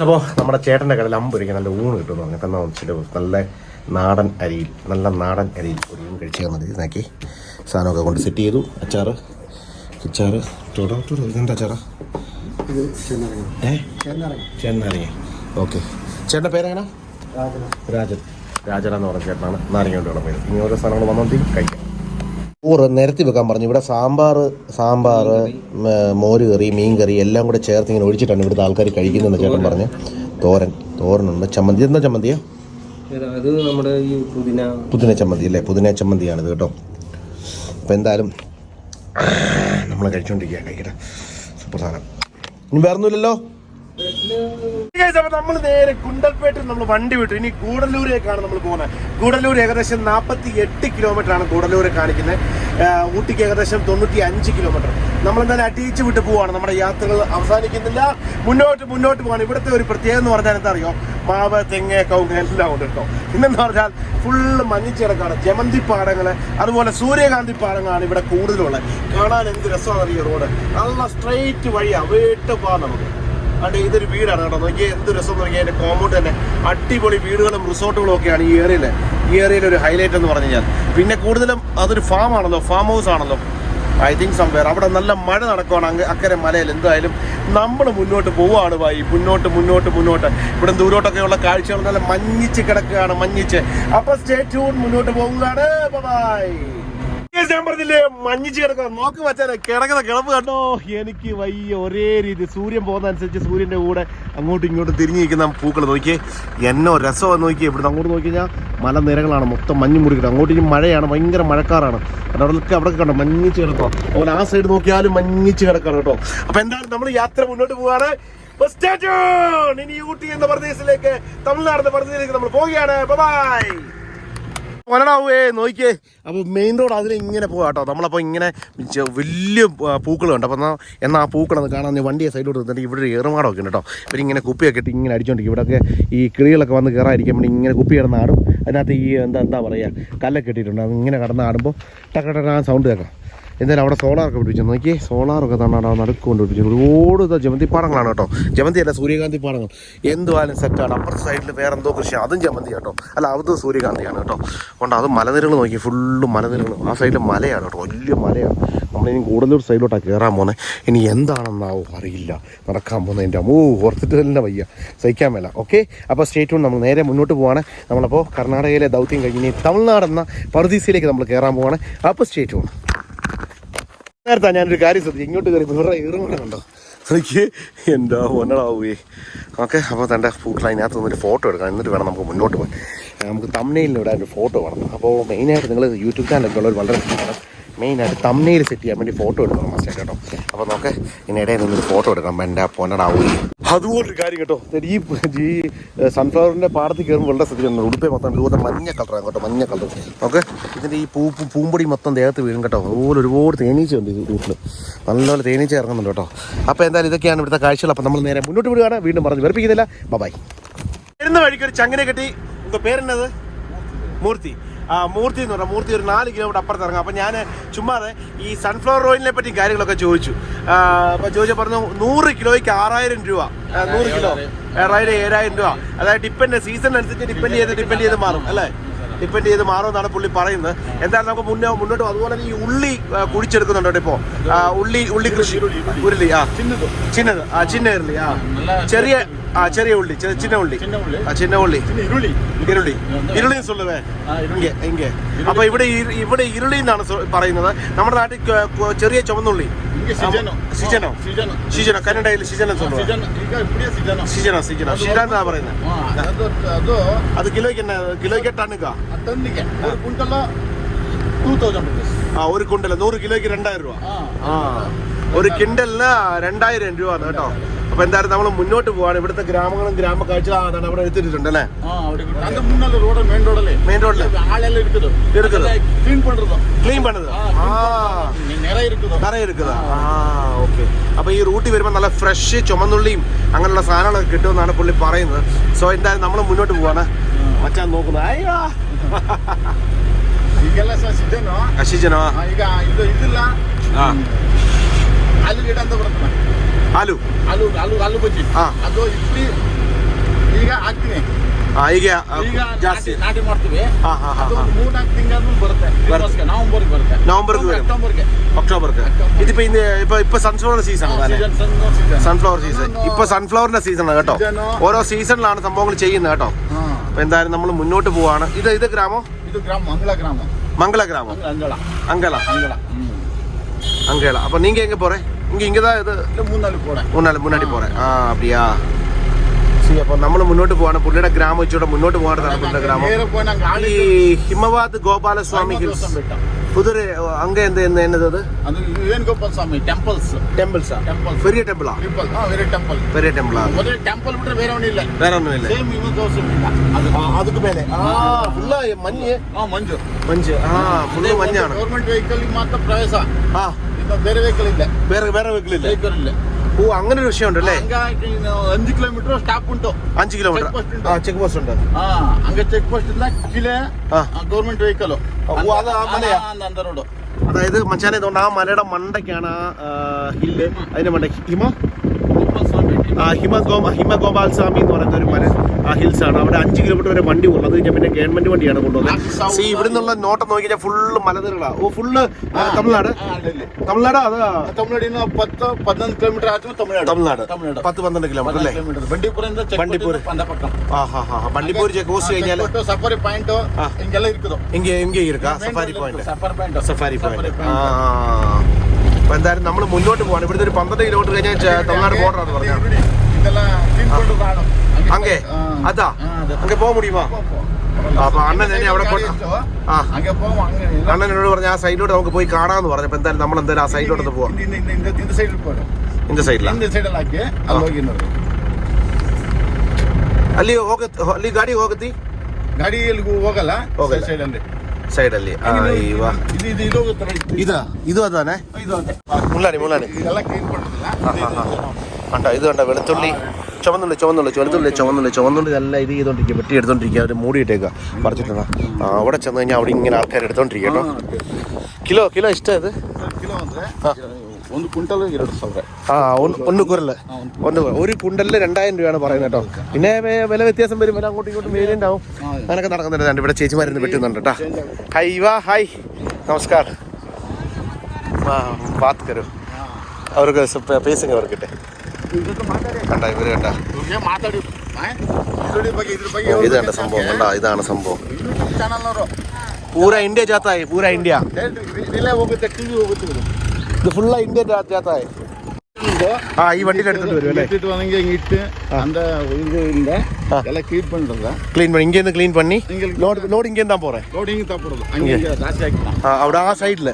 അപ്പോൾ നമ്മുടെ ചേട്ടൻ്റെ കടയിൽ അമ്പൊരിക്കാൻ നല്ല ഊണ് കിട്ടുമെന്ന് പറഞ്ഞപ്പോൾ എന്താ വെച്ചിട്ട് നല്ല നാടൻ അരിയിൽ ഒരു ഊൺ കഴിച്ച് മതി. ഇതാക്കി സാധനമൊക്കെ കൊണ്ട് സെറ്റ് ചെയ്തു. അച്ചാറ് ഇതെന്താ അച്ചാറാ? ചെന്നറിയ. ഓക്കെ, ചേട്ടൻ്റെ പേരെങ്ങനെ? രാജനെന്ന് പറഞ്ഞ ചേട്ടനാണ്. നാരങ്ങ കൊണ്ട് പേര്. ഇനി ഓരോ സാധനങ്ങൾ വന്നോണ്ടെങ്കിൽ കഴിക്കാം. ഊറ് നിരത്തി വെക്കാൻ പറഞ്ഞു. ഇവിടെ സാമ്പാർ മോര് കറി, മീൻ കറി എല്ലാം കൂടെ ചേർത്ത് ഇങ്ങനെ ഒഴിച്ചിട്ടാണ് ഇവിടുത്തെ ആൾക്കാർ കഴിക്കുന്നതെന്ന് ചേട്ടൻ പറഞ്ഞ്. തോരനുണ്ട്, ചമ്മന്തി. എന്താ ചമ്മന്തിയാ? അത് നമ്മുടെ ഈ പുതിന ചമ്മന്തി അല്ലേ? പുതിന ചമ്മന്തിയാണിത് കേട്ടോ. അപ്പോൾ എന്തായാലും നമ്മൾ കഴിക്കട്ടെ. സൂപ്പർ സാധനം. ഇനി വേറൊന്നുമില്ലല്ലോ. നമ്മൾ നേരെ ഗുണ്ടൽപേട്ടിൽ നമ്മൾ വണ്ടി വിട്ടു. ഇനി ഗൂഡല്ലൂരേക്കാണ് നമ്മൾ പോകുന്നത്. ഗൂഡല്ലൂർ ഏകദേശം 48 കിലോമീറ്റർ ആണ് ഗൂഡല്ലൂരെ കാണിക്കുന്നത്. ഊട്ടിക്ക് ഏകദേശം 95 കിലോമീറ്റർ. നമ്മളെന്തായാലും അടിയിച്ച് വിട്ട് പോവാണ്. നമ്മുടെ യാത്രകൾ അവസാനിക്കുന്നില്ല, മുന്നോട്ട് പോകാണ്. ഇവിടുത്തെ ഒരു പ്രത്യേകത എന്ന് പറഞ്ഞാൽ എന്താ അറിയോ? മാവ്, തെങ്ങ്, കവുങ്ങ് എല്ലാം ഉണ്ട് കേട്ടോ. പിന്നെന്ന് പറഞ്ഞാൽ ഫുള്ള് മഞ്ഞിച്ചിടക്കാണ്. ജമന്തി പാടങ്ങൾ, അതുപോലെ സൂര്യകാന്തി പാടങ്ങളാണ് ഇവിടെ കൂടുതലുള്ളത്. കാണാൻ എന്ത് രസമാണ് ഈ റോഡ്. നല്ല സ്ട്രെയിറ്റ് വഴിയാണ്, വീട്ട് പോകാൻ നമുക്ക്. അതെ, ഇതൊരു വീടാണ് കേട്ടോ. നോക്കിയാൽ എന്ത് രസം നോക്കിയാൽ അതിൻ്റെ കോമ്പൗണ്ട് തന്നെ അടിപൊളി വീടുകളും റിസോർട്ടുകളും ഒക്കെയാണ് ഈ ഏരിയയിൽ ഒരു ഹൈലൈറ്റ് എന്ന് പറഞ്ഞു കഴിഞ്ഞാൽ. പിന്നെ കൂടുതലും അതൊരു ഫാം ഹൗസ് ആണല്ലോ. ഐ തിങ്ക് സംവെയർ അവിടെ നല്ല മഴ നടക്കുവാണ് അക്കരെ മലയിൽ. എന്തായാലും നമ്മൾ മുന്നോട്ട് പോവുകയാണ് ഭായി. മുന്നോട്ട് ഇവിടെ ദൂരോട്ടൊക്കെയുള്ള കാഴ്ചകൾ നല്ല മഞ്ഞിച്ച് കിടക്കുകയാണ്. അപ്പോൾ സ്റ്റേ ട്യൂൺ, മുന്നോട്ട് പോവുകയാണ്. ബൈ. ഞാൻ പറഞ്ഞില്ലേ മഞ്ഞിച്ച് കിടക്കുക. നോക്ക് വച്ചാലേ കിടക്കുന്ന കിടപ്പ് കണ്ടോ. എനിക്ക് വയ്യ. ഒരേ രീതി സൂര്യൻ പോകുന്ന അനുസരിച്ച് സൂര്യൻ്റെ കൂടെ അങ്ങോട്ടും ഇങ്ങോട്ടും തിരിഞ്ഞു നിൽക്കുന്ന പൂക്കൾ നോക്കിയേ. എന്നോ രസമെന്ന് നോക്കിയേ. ഇവിടുന്ന് അങ്ങോട്ട് നോക്കി കഴിഞ്ഞാൽ മലനിരകളാണ് മൊത്തം മഞ്ഞ് മുറിക്കുന്നത്. അങ്ങോട്ട് ഇനി മഴയാണ്, ഭയങ്കര മഴക്കാറാണ്. അവിടെ കണ്ടോ മഞ്ഞിച്ച് കിടക്കുക. അതുപോലെ ആ സൈഡ് നോക്കിയാലും മഞ്ഞിച്ച് കിടക്കാണ് കേട്ടോ. അപ്പൊ എന്താണ് നമ്മൾ യാത്ര മുന്നോട്ട് പോവാണ്. ഇനി ഊട്ടി എന്ന പ്രദേശത്തിലേക്ക്, തമിഴ്നാട് എന്ന പ്രദേശത്തിലേക്ക് നമ്മൾ പോവുകയാണ്. ബൈ. ഒലടാവേ നോക്കിയേ. അപ്പോൾ മെയിൻ റോഡ് അതിൽ ഇങ്ങനെ പോകാം കേട്ടോ. നമ്മളപ്പോൾ ഇങ്ങനെ വലിയ പൂക്കളുണ്ട്. അപ്പോൾ എന്നാൽ ആ പൂക്കളൊന്ന് കാണാൻ വണ്ടിയെ സൈഡിലോട്ട് നിന്നിട്ട് ഇവിടെ ഒരു ഏറുമാടമൊക്കെ ഉണ്ട് കേട്ടോ. ഇവരിങ്ങനെ കുപ്പിയൊക്കെ ഇട്ട് ഇങ്ങനെ അടിച്ചോണ്ടിരിക്കും. ഇവിടെയൊക്കെ ഈ കിളികളൊക്കെ വന്ന് കയറാതിരിക്കാൻ വേണ്ടി ഇങ്ങനെ കുപ്പി കിടന്ന് ആടും. അതിനകത്ത് ഈ എന്താ പറയുക, കല്ലൊക്കെ ഇട്ടിട്ടുണ്ട്. അത് ഇങ്ങനെ കിടന്ന് ആടുമ്പോൾ ടക്കട സൗണ്ട് കേൾക്കാം. എന്തായാലും അവിടെ സോളാറൊക്കെ പിടിപ്പിച്ചു നോക്കി. സോളാറൊക്കെ തന്നെ നടുക്ക് കൊണ്ട് പിടിപ്പിച്ചു. ഒരുപാട് ജമന്തി പാടങ്ങളാണ് കേട്ടോ. ജമന്തി അല്ല, സൂര്യകാന്തി പാടങ്ങൾ. എന്തുവായാലും സെറ്റാണ്. അപ്പുറത്തെ സൈഡിൽ വേറെ എന്തോ കൃഷിയാണ്, അതും ജമന്തി കേട്ടോ. അല്ല, അത് സൂര്യകാന്തിയാണ് കേട്ടോ. അതുകൊണ്ട് അത് മലനിരകൾ നോക്കി, ഫുള്ള് മലനിരകൾ. ആ സൈഡിൽ മലയാണ് കേട്ടോ, വലിയ മലയാണ്. നമ്മളിനി കൂടുതലൂർ സൈഡിലോട്ടാണ് കയറാൻ പോകുന്നത്. ഇനി എന്താണെന്നാവോ അറിയില്ല നടക്കാൻ പോകുന്നതിൻ്റെ. ഓർത്തിട്ട് തന്നെ വയ്യ, സഹിക്കാൻ മേല. ഓക്കെ, അപ്പോൾ സ്റ്റേറ്റ് നമ്മൾ നേരെ മുന്നോട്ട് പോവാണ്. നമ്മളപ്പോൾ കർണാടകയിലെ ദൗത്യം കഴിഞ്ഞ് തമിഴ്നാട് എന്ന പറുദീസയിലേക്ക് നമ്മൾ കയറാൻ പോവാണ്. അപ്പോൾ സ്റ്റേറ്റ് നേരത്തെ ഞാനൊരു കാര്യം ശ്രദ്ധിച്ചു. ഇങ്ങോട്ട് കയറി വേറെ ഏറുമൂടെ കണ്ടോ. എനിക്ക് എന്താ ഒന്നടാവേ. ഓക്കെ, അപ്പോൾ തൻ്റെ പൂക്കൾ അതിനകത്ത് നിന്നൊരു ഫോട്ടോ എടുക്കണം. എന്നിട്ട് വേണം നമുക്ക് മുന്നോട്ട് പോകാൻ. നമുക്ക് തംബ്നെയിലിന് ഇടാൻ ഒരു ഫോട്ടോ വേണം. അപ്പോൾ മെയിനായിട്ട് നിങ്ങൾ യൂട്യൂബ് ചാനലൊക്കെ ഉള്ളവർ വളരെ മെയിനായിട്ട് തംബ്നെയിൽ സെറ്റ് ചെയ്യാൻ വേണ്ടി ഫോട്ടോ എടുക്കണം മസ്റ്റായിട്ട് കേട്ടോ. അപ്പോൾ നമുക്ക് ഇതിനിടയിൽ നിന്നൊരു ഫോട്ടോ എടുക്കണം. എൻ്റെ പൊന്നടാവൂലേ. അതുപോലൊരു കാര്യം കേട്ടോ. ഈ സൺഫ്ലവറിൻ്റെ പാടത്തിൽ കയറുമ്പോൾ വളരെ ശ്രദ്ധിക്കണം. ഉടുപ്പേ മൊത്തം ഇതുപോലെ മഞ്ഞ കളറാണ് കേട്ടോ, മഞ്ഞ കളർ. ഓക്കെ, ഇതിൻ്റെ ഈ പൂമ്പൊടി മൊത്തം ദേഹത്ത് വീഴും കേട്ടോ. അതുപോലെ ഒരുപാട് തേനീച്ചയുണ്ട് ഈ റൂട്ടിൽ. നല്ലപോലെ തേനീച്ച ഇറങ്ങുന്നുണ്ട് കേട്ടോ. അപ്പോൾ എന്തായാലും ഇതൊക്കെയാണ് ഇവിടുത്തെ കാഴ്ചകൾ. അപ്പോൾ നമ്മൾ നേരെ മുന്നോട്ട് വിടുകയാണ്. വീണ്ടും പറഞ്ഞ് വെറുപ്പിക്കുന്നില്ല. ബൈ. വരുന്ന വഴിക്ക് ഒരു ചങ്ങനെ കെട്ടി. എന്താ പേരെന്നത്? മൂർത്തി എന്ന് പറഞ്ഞാൽ മൂർത്തി ഒരു 4 കിലോമീറ്റർ അപ്പുറത്ത് ഇറങ്ങാം. അപ്പോൾ ഞാൻ ചുമ്മാതെ ഈ സൺഫ്ലവർ ഓയിലിനെ പറ്റി കാര്യങ്ങളൊക്കെ ചോദിച്ചു. അപ്പോൾ ചോദിച്ചാൽ പറഞ്ഞു 100 കിലോയ്ക്ക് 6000 രൂപ. 100 കിലോ 7000 രൂപ. അതായത് സീസൺ അനുസരിച്ച് ഡിപ്പെൻഡ് ചെയ്ത് മാറും അല്ലേ? ഡിപ്പെൻഡ് ചെയ്ത് മാറുമെന്നാണ് പുള്ളി പറയുന്നത്. എന്തായാലും നമുക്ക് മുന്നോട്ട്. അതുപോലെ ഈ ഉള്ളി കുഴിച്ചെടുക്കുന്നുണ്ടോ ഇപ്പോൾ? ഉള്ളി കൃഷി. ഉരുളി ചിന്നത് ചിന്ന ഉരുളി ചെറിയ ഉള്ളി, ചിന്ന ഉള്ളി ഇരുളി சொல்லுவே ഇங்கே. അപ്പോൾ ഇവിടെ ഇരുളി എന്നാണ് പറയുന്നത്. നമ്മുടെ നാട്ടിൽ ചെറിയ ചുവന്നുള്ളി സിജനോ കന്നഡയിൽ സിജന എന്നാ പറയുന്നത്. അത് കിലോയ്ക്ക് ടണ്ണുക. ഒരു കുണ്ടല 100 കിലോയ്ക്ക് 2000 രൂപ. ഒരു കിണ്ടലിന് 2000 രൂപ കേട്ടോ. അപ്പൊ എന്തായാലും നമ്മൾ മുന്നോട്ട് പോവാണ്. ഇവിടുത്തെ ഗ്രാമങ്ങളും ഗ്രാമ കാഴ്ച അതാണ് അവിടെ എടുത്തിട്ടുണ്ട് അല്ലേ? മെയിൻ റോഡില് ക്ലീൻ പണത് നിറയെ ഇരിക്കുന്നതാ. ഓക്കെ, അപ്പൊ ഈ റൂട്ടിൽ വരുമ്പോൾ നല്ല ഫ്രഷ് ചുമന്നുള്ളിയും അങ്ങനെയുള്ള സാധനങ്ങളൊക്കെ കിട്ടുമെന്നാണ് പുള്ളി പറയുന്നത്. സോ എന്തായാലും നമ്മൾ മുന്നോട്ട് പോവാണ്. മച്ചാൻ നോക്കുന്നത് അയ്യോ ಸಿಜನೋ ಈಗ ಇದು ಇದಿಲ್ಲ. ಆಲೂಗೆಡ್ಡೆ ಅಂತ ಬರುತ್ತೆ. ಆಲೂ ಬಜ್ಜಿ. ಅದು ಇಡ್ಲಿ ಈಗ ಈಗ ಜಾಸ್ತಿ ನಾಟಿ ಮಾಡ್ತೀವಿ. ಹಾ ಹಾ ಹಾ ಅದು 3-4 ತಿಂಗಳು ಬರುತ್ತೆ. ನವೆಂಬರ್ಗೆ ಬರುತ್ತೆ. നവംബർക്ക് ഒക്ടോബർക്ക് ഇതിപ്പോ ഇപ്പൊ സൺഫ്ലവർ സീസൺ ആണ്. സൺഫ്ലവർ സീസൺ ഇപ്പൊ സൺഫ്ലവറിന്റെ സീസണാണ് കേട്ടോ. ഓരോ സീസണിലാണ് സംഭവങ്ങൾ ചെയ്യുന്നത് കേട്ടോ. അപ്പൊ എന്തായാലും നമ്മൾ മുന്നോട്ട് പോവാണ്. ഇത് ഗ്രാമം, ഇത് ഗ്രാമം മംഗള ഗ്രാമം, അങ്കല. அப்ப நீங்க எங்க போறேன்? இங்க தான் இது முன்னாடி போறேன். அப்படியா? ശരി, അപ്പൊ നമ്മൾ മുന്നോട്ട് പോവാണ്. പുള്ളിയുടെ ഗ്രാമം വെച്ചൂടെ മുന്നോട്ട് പോകാനാണ് പുള്ളിയുടെ ഗ്രാമം. ഈ ഹിമവാദ് ഗോപാലസ്വാമി ഹിൽസ് പുതിയ അങ്ക എന്നത് ಅದು ವೇಣುಗೋಪಾಲ ಸ್ವಾಮಿ ടെമ്പിൾസാ? പെരിയ ടെമ്പിളാ? പെരിയ ടെമ്പിളാ? ಟೆಂಪಲ್ ಬಿಟ್ರೆ ಬೇರೆ ಒಣ್ಣಿಲ್ಲ. വേറെ ഒന്നുമില്ല. ಸೇಮ್ ಇವು ತೋರಿಸ್ಬಿಟ್ಟಿಲ್ಲ. ಅದಕ್ಕೆ ಮೇಲೆ ಫುಲ್ಲ ಮಂಜು. ಮಂಜು ಫುಲ್ ಮಂಜಾണ്. ಗೌರ್ಮೆಂಟ್ ವೆಹಿಕಲ್ ಮಾತ್ರ ಪ್ರವೇಶ. ಇನ್ನು ಬೇರೆ ವೆಹಿಕಲ್ ಇಲ್ಲ. ಬೇರೆ ವೆಹಿಕಲ್ ಇಲ್ಲ. ഓ, അങ്ങനെ ഒരു വിഷയം ഉണ്ടല്ലേ? 5 കിലോമീറ്റർ സ്റ്റാപ്പ് ഉണ്ടോ? 5 കിലോമീറ്റർ ചെക്ക് പോസ്റ്റ് ഉണ്ട്. ಹಂಗೆ ಚೆಕ್ ಪೋಸ್ಟ್ ಇಲ್ಲ. ಕಿಲೆ ಗೌರ್ಮೆಂಟ್ ವೆಹಿಕಲ್. ರೋಡ್. അതായത് മച്ചാനെ തോന്നുന്നു ആ മലയുടെ മണ്ടയ്ക്കാണ് ഹില്ല്. അതിന്റെ മണ്ടയ്ക്ക് ഹിമഗോപാൽ സ്വാമി എന്ന് പറയുന്ന ഒരു മല, ആ ഹിൽസ് ആണ്. അവിടെ 5 കിലോമീറ്റർ വരെ വണ്ടി പോകുന്നത്. അത് കഴിഞ്ഞാൽ പിന്നെ ഗവൺമെന്റ് വണ്ടിയാണ് കൊണ്ടുവന്നത്. സി ഇവിടെ നിന്നുള്ള നോട്ടം നോക്കി കഴിഞ്ഞാൽ ഫുള്ള് മലനിരകളാ. ഓ, ഫുള്ള് തമിഴ്നാട്. അത് ತಮಿಳುನಾಡಿನ 10-11 ಕಿಲೋಮೀಟರ್ ಆದ್ರೂ തമിഴ്നാട് 10-12 കിലോമീറ്റർ അല്ലേ? ಬಂಡೀಪುರ ಬಂಡೀಪುರ ಚೆಕ್ ಪೋಸ್ಟ್ കഴിഞ്ഞാൽ ಸಫಾರಿ ಪಾಯಿಂಟ್ ಹಿಂಗೆಲ್ಲ ಇರ್ತದೆ. ഇങ്ങ ഇരിക്കാ സഫാരി പോയിന്റ്. അപ്പൊ എന്തായാലും നമ്മൾ മുന്നോട്ട് പോവാണ്. ഇവിടുത്തെ ഒരു 12 കിലോമീറ്റർ കഴിഞ്ഞാൽ തമിഴ്നാട് ബോർഡർ ആണ് പറഞ്ഞത്. അങ്ങേ അതാ അങ്ങ് പോകാൻ മുടിയുമോ? അപ്പൊ അണ്ണൻ എന്നെ അവിടെ അണ്ണനോട് പറഞ്ഞ ആ സൈഡിലോട്ട് നമുക്ക് പോയി കാണാന്ന് പറഞ്ഞപ്പോ എന്തായാലും നമ്മൾ എന്തായാലും ആ സൈഡിലോട്ട് പോവാം. ഇന്ന സൈഡിലാ ಅಲ್ಲಿ ಗಾಡಿ ಹೋಗತ್ತಿ? ಗಾಡಿ ಹೋಗಲ್ಲ ಸೈಡಲ್ಲಿ. ಇದು ಅದಾನೆ മുള്ളാണി കണ്ടോ? ഇത് കണ്ടോ? വെളുത്തുള്ളി ചുവന്നുള്ളി ഇതെല്ലാം ഇത് ചെയ്തോണ്ടിരിക്കുക, വെട്ടി എടുത്തോണ്ടിരിക്കുക. അവർ മൂടിയിട്ടേക്കുക, പറിച്ചിട്ടാ. അവിടെ ചെന്ന് കഴിഞ്ഞാൽ അവിടെ ഇങ്ങനെ ആൾക്കാർ എടുത്തോണ്ടിരിക്കുക കേട്ടോ. കിലോ ഇഷ്ടം ഇത്? ಒಂದು ಕ್ವಿಂಟಲ್ 2,000. ഒന്ന് കുരല് ഒരു കുണ്ടലിന് 2000 രൂപയാണ് പറയുന്നത് കേട്ടോ. പിന്നെ വില വ്യത്യാസം വരും, വില അങ്ങോട്ടും ഇങ്ങോട്ടും വേരിയന്റ് ആവും. അങ്ങനൊക്കെ നടക്കുന്നുണ്ട്. ഇവിടെ ചേച്ചിമാരിന്ന് വെട്ടുന്നുണ്ട് കേട്ടോ. ഹായ് നമസ്കാർ. ബാത് കരോ അവർക്ക് പേസുങ്ക അവർക്കിട്ടെ. കണ്ട ഇവര് കണ്ട ഇത് കണ്ട സംഭവം കണ്ട? ഇതാണ് സംഭവം. പൂരാ ഇന്ത്യ ജാത്തായി, പൂരാ ഇന്ത്യ. ഇത് ഫുള്ള ഇന്ത്യ ജാത്തായി. ഈ വണ്ടിയിൽ എടുത്തിട്ട് വരും അല്ലേ? ക്ലീൻ பண்ணி இங்கேருந்து க்ளீன் பண்ணி லோட் இங்கே தான் போறேன். അവിടെ ആ സൈഡില്